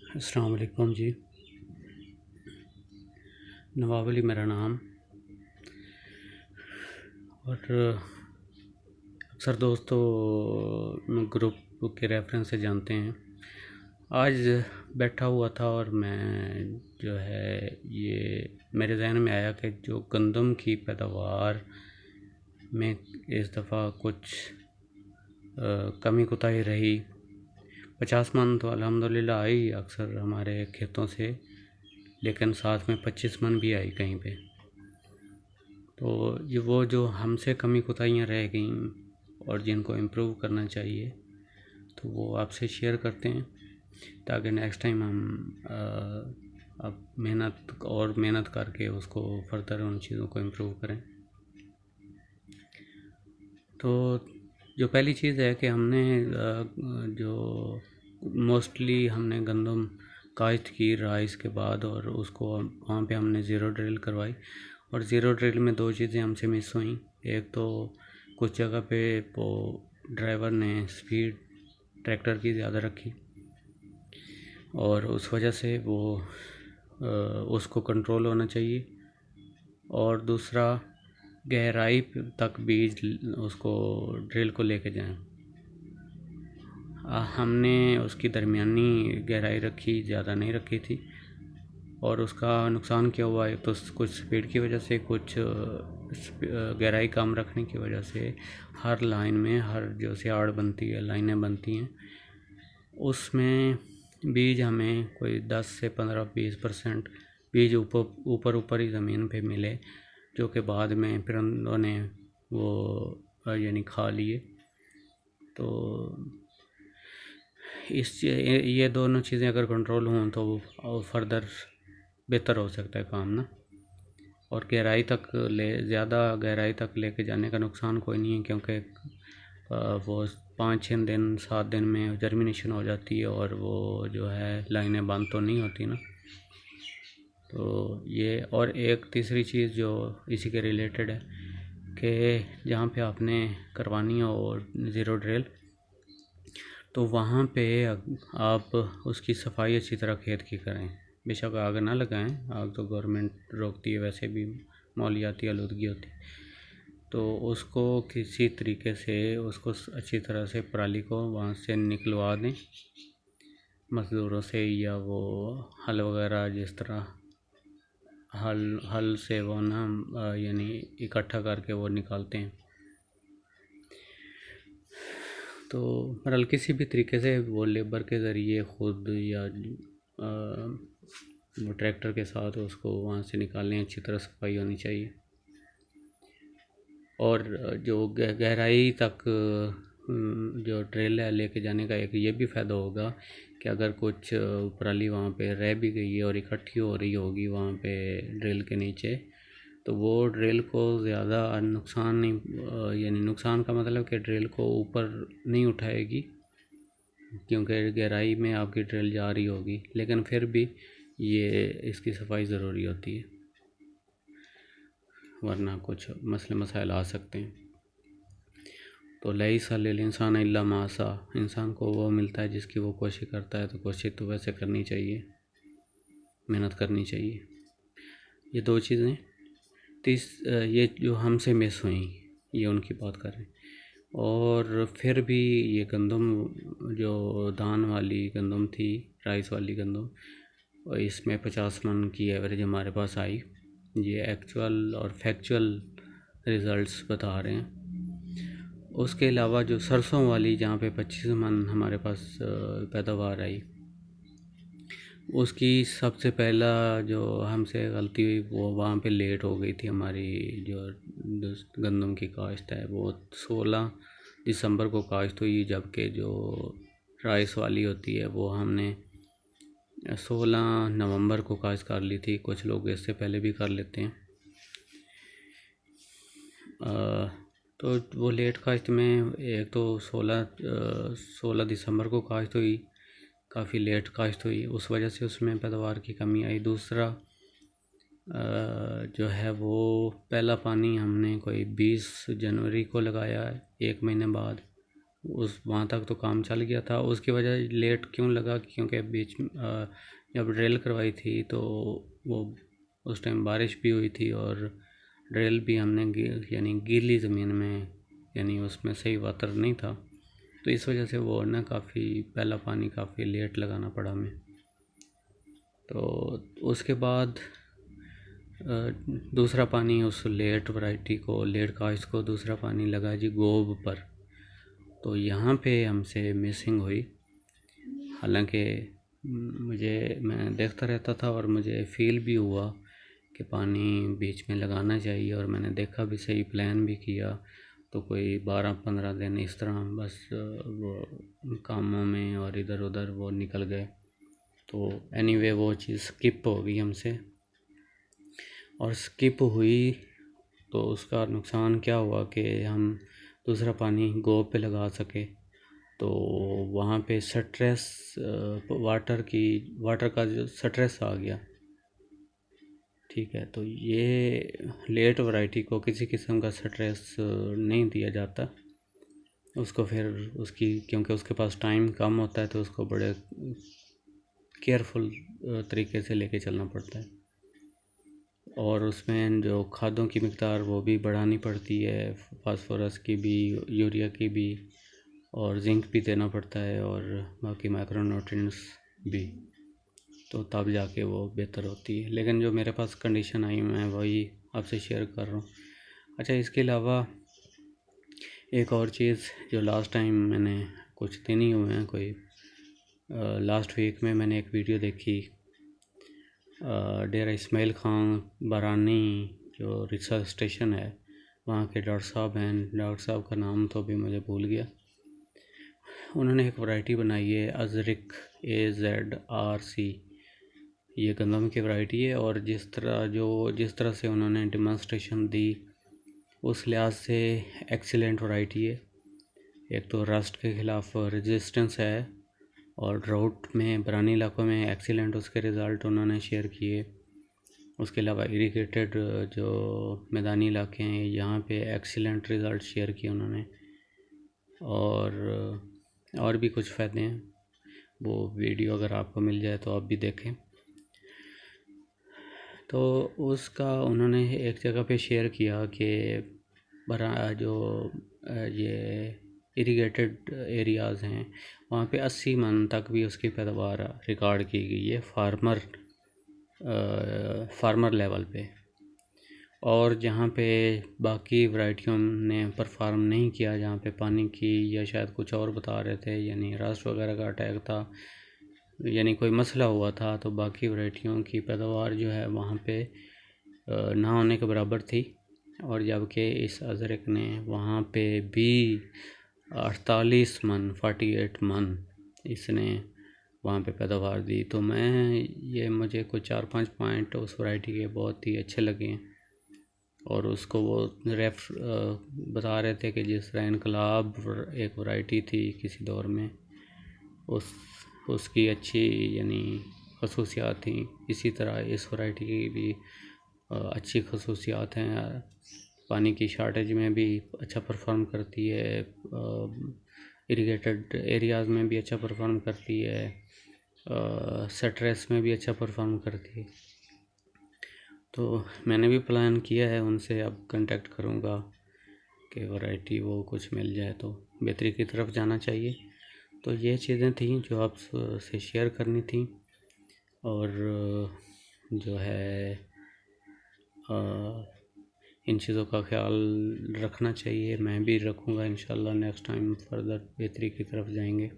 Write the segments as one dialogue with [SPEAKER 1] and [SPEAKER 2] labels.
[SPEAKER 1] अस्सलाम वालेकुम जी। नवाब अली मेरा नाम। और अक्सर दोस्तों ग्रुप के रेफरेंस से जानते हैं। आज बैठा हुआ था और मैं जो है ये मेरे जहन में आया कि जो गंदम की पैदावार में इस दफ़ा कुछ कमी कोताही रही। 50 मन तो अल्हम्दुलिल्लाह आई अक्सर हमारे खेतों से, लेकिन साथ में 25 मन भी आई कहीं पे। तो ये वो जो हमसे कमी कोताहियाँ रह गई और जिनको इम्प्रूव करना चाहिए, तो वो आपसे शेयर करते हैं ताकि नेक्स्ट टाइम हम अब मेहनत करके उसको फर्दर उन चीज़ों को इम्प्रूव करें। तो जो पहली चीज़ है कि हमने जो मोस्टली हमने गंदम काश्त की राइस के बाद, और उसको वहाँ पे हमने ज़ीरो ड्रिल करवाई। और ज़ीरो ड्रिल में दो चीज़ें हमसे मिस हुई। एक तो कुछ जगह पे वो ड्राइवर ने स्पीड ट्रैक्टर की ज़्यादा रखी और उस वजह से वो उसको कंट्रोल होना चाहिए। और दूसरा, गहराई तक बीज उसको ड्रिल को लेके जाएं। हमने उसकी दरमियानी गहराई रखी, ज़्यादा नहीं रखी थी। और उसका नुकसान क्या हुआ, एक तो कुछ स्पीड की वजह से, कुछ गहराई कम रखने की वजह से हर लाइन में, हर जो सियाड़ बनती है, लाइनें बनती हैं, उसमें बीज हमें कोई 10 से 15-20% बीज ऊपर ही ज़मीन पे मिले, जो कि बाद में परिंदों ने वो यानी खा लिए। तो ये दोनों चीज़ें अगर कंट्रोल हों तो फर्दर बेहतर हो सकता है काम ना। और ज़्यादा गहराई तक लेके जाने का नुकसान कोई नहीं है, क्योंकि वो 5-6 दिन 7 दिन में जर्मिनेशन हो जाती है और वो जो है लाइनें बंद तो नहीं होती ना। तो ये, और एक तीसरी चीज़ जो इसी के रिलेटेड है कि जहाँ पे आपने करवानी हो और ज़ीरो ड्रिल, तो वहाँ पे आप उसकी सफाई अच्छी तरह खेत की करें। बेशक आग ना लगाएं, आग तो गवर्नमेंट रोकती है, वैसे भी माहौलियाती आलूदगी होती है। तो उसको किसी तरीके से उसको अच्छी तरह से पराली को वहाँ से निकलवा दें मज़दूरों से, या वो हल वगैरह, जिस तरह हल से वो ना यानी इकट्ठा करके वो निकालते हैं। तो बहरहाल किसी भी तरीके से वो लेबर के ज़रिए ख़ुद या वो ट्रैक्टर के साथ उसको वहाँ से निकालने, अच्छी तरह सफाई होनी चाहिए। और जो गहराई तक जो ड्रिल है लेके जाने का, एक ये भी फ़ायदा होगा कि अगर कुछ पराली वहाँ पे रह भी गई है और इकट्ठी हो रही होगी वहाँ पे ड्रिल के नीचे, तो वो ड्रिल को ज़्यादा नुकसान नहीं, यानी नुकसान का मतलब कि ड्रिल को ऊपर नहीं उठाएगी, क्योंकि गहराई में आपकी ड्रिल जा रही होगी। लेकिन फिर भी ये इसकी सफाई ज़रूरी होती है, वरना कुछ मसले मसाइल आ सकते हैं। तो लईसा लिल इंसान इल्ला मा सा, इंसान को वो मिलता है जिसकी वो कोशिश करता है। तो कोशिश तो वैसे करनी चाहिए, मेहनत करनी चाहिए। ये दो चीज़ें। ये जो हमसे मिस हुई, ये उनकी बात कर रहे हैं। और फिर भी ये गंदम जो दान वाली गंदम थी, राइस वाली गंदम, इसमें 50 मन की एवरेज हमारे पास आई। ये एक्चुअल और फैक्चुअल रिज़ल्ट्स बता रहे हैं। उसके अलावा जो सरसों वाली, जहाँ पे 25 मन हमारे पास पैदावार आई, उसकी सबसे पहला जो हमसे गलती हुई, वो वहाँ पे लेट हो गई थी। हमारी जो गंदम की काश्त है वो 16 दिसंबर को काश्त हुई, जबकि जो राइस वाली होती है वो हमने 16 नवंबर को काश्त कर ली थी। कुछ लोग इससे पहले भी कर लेते हैं। तो वो लेट काश्त में, एक तो 16 दिसंबर को काश्त हुई, काफ़ी लेट काश्त हुई, उस वजह से उसमें पैदावार की कमी आई। दूसरा जो है वो पहला पानी हमने कोई 20 जनवरी को लगाया है, 1 महीने बाद। उस वहाँ तक तो काम चल गया था। उसकी वजह लेट क्यों लगा, क्योंकि बीच में जब ड्रिल करवाई थी तो वो उस टाइम बारिश भी हुई थी और ड्रिल भी हमने यानी गीली ज़मीन में, यानी उसमें सही वाटर नहीं था, तो इस वजह से वो ना काफ़ी पहला पानी काफ़ी लेट लगाना पड़ा हमें। तो उसके बाद दूसरा पानी उस लेट वैरायटी को, लेट काश्त को दूसरा पानी लगा जी गोब पर। तो यहाँ पे हमसे मिसिंग हुई। हालांकि मैं देखता रहता था और मुझे फील भी हुआ कि पानी बीच में लगाना चाहिए, और मैंने देखा भी, सही प्लान भी किया। तो कोई 12-15 दिन इस तरह बस वो कामों में और इधर उधर वो निकल गए। तो एनीवे वो चीज़ स्किप हो गई हमसे, और स्किप हुई तो उसका नुकसान क्या हुआ कि हम दूसरा पानी गोब पे लगा सके। तो वहाँ पे स्ट्रेस, वाटर का जो स्ट्रेस आ गया, ठीक है। तो ये लेट वैरायटी को किसी किस्म का स्ट्रेस नहीं दिया जाता उसको। फिर उसकी, क्योंकि उसके पास टाइम कम होता है, तो उसको बड़े केयरफुल तरीके से लेके चलना पड़ता है, और उसमें जो खादों की मिक़दार वो भी बढ़ानी पड़ती है, फास्फोरस की भी, यूरिया की भी, और जिंक भी देना पड़ता है, और बाकी माइक्रोन्यूट्रिएंट्स भी, तो तब जाके वो बेहतर होती है। लेकिन जो मेरे पास कंडीशन आई मैं वही आपसे शेयर कर रहा हूँ। अच्छा, इसके अलावा एक और चीज़ जो लास्ट टाइम मैंने, कुछ दिन ही हुए हैं, कोई लास्ट वीक में मैंने एक वीडियो देखी, डेरा इस्माइल ख़ान बरानी जो रिसर्च स्टेशन है वहाँ के डॉक्टर साहब हैं, डॉक्टर साहब का नाम तो अभी मुझे भूल गया। उन्होंने एक वैरायटी बनाई है अज़रिक AZRC, ये गंदम की वैरायटी है। और जिस तरह से उन्होंने डेमोंस्ट्रेशन दी उस लिहाज से एक्सीलेंट वैरायटी है। एक तो रस्ट के ख़िलाफ़ रेजिस्टेंस है, और ड्राउट में बरानी इलाकों में एक्सीलेंट उसके रिज़ल्ट उन्होंने शेयर किए। उसके अलावा इरिगेटेड जो मैदानी इलाके हैं यहाँ पे एक्सीलेंट रिज़ल्ट शेयर किए उन्होंने, और भी कुछ फ़ायदे हैं। वो वीडियो अगर आपको मिल जाए तो आप भी देखें। तो उसका उन्होंने एक जगह पे शेयर किया कि ये इरिगेटेड एरियाज़ हैं वहाँ पे 80 मन तक भी उसकी पैदावार रिकॉर्ड की गई है फार्मर लेवल पे। और जहाँ पे बाकी वैरायटियों ने परफॉर्म नहीं किया, जहाँ पे पानी की या शायद कुछ और बता रहे थे, यानी रस्ट वगैरह का अटैक था, यानी कोई मसला हुआ था, तो बाकी वैरायटियों की पैदावार जो है वहाँ पे ना होने के बराबर थी। और जबकि इस अज़रक ने वहाँ पे भी 48 मन 48 मन इसने वहाँ पे पैदावार दी। तो मुझे कुछ 4-5 पॉइंट उस वैरायटी के बहुत ही अच्छे लगे, और उसको वो बता रहे थे कि जिस तरह इनकलाब एक वैरायटी थी किसी दौर में, उसकी अच्छी यानी खसूसियात थी, इसी तरह इस वैरायटी की भी अच्छी खसूसियात हैं। पानी की शार्टेज में भी अच्छा परफॉर्म करती है, इरिगेटेड एरियाज़ में भी अच्छा परफॉर्म करती है, स्ट्रेस में भी अच्छा परफॉर्म करती है। तो मैंने भी प्लान किया है, उनसे अब कांटेक्ट करूँगा कि वैरायटी वो कुछ मिल जाए तो बेहतरी की तरफ जाना चाहिए। तो ये चीज़ें थी जो आप से शेयर करनी थी, और जो है इन चीज़ों का ख्याल रखना चाहिए। मैं भी रखूँगा इंशाल्लाह। नेक्स्ट टाइम फर्दर बेहतरी की तरफ जाएंगे।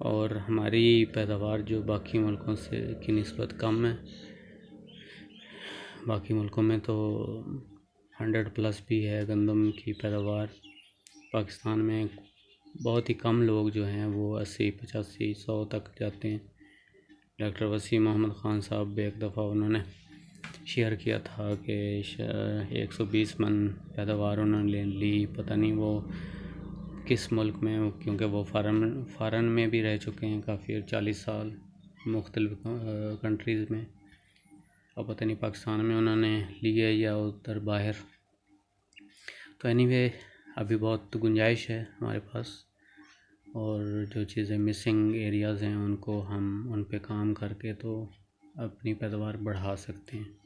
[SPEAKER 1] और हमारी पैदावार जो बाकी मुल्कों से की निस्बत कम है, बाकी मुल्कों में तो 100+ भी है गंदम की पैदावार। पाकिस्तान में बहुत ही कम लोग जो हैं वो 80-85-100 तक जाते हैं। डॉक्टर वसीम मोहम्मद ख़ान साहब एक दफ़ा उन्होंने शेयर किया था कि 120 मन पैदावार उन्होंने ली, पता नहीं वो किस मुल्क में, क्योंकि वो फ़ॉरेन में भी रह चुके हैं काफ़ी 40 साल मुख्तलिफ़ कंट्रीज़ में। अब पता नहीं पाकिस्तान में उन्होंने लिए या उधर बाहर। तो एनीवे अभी बहुत गुंजाइश है हमारे पास, और जो चीज़ें मिसिंग एरियाज़ हैं उनको हम उन पे काम करके तो अपनी पैदावार बढ़ा सकते हैं।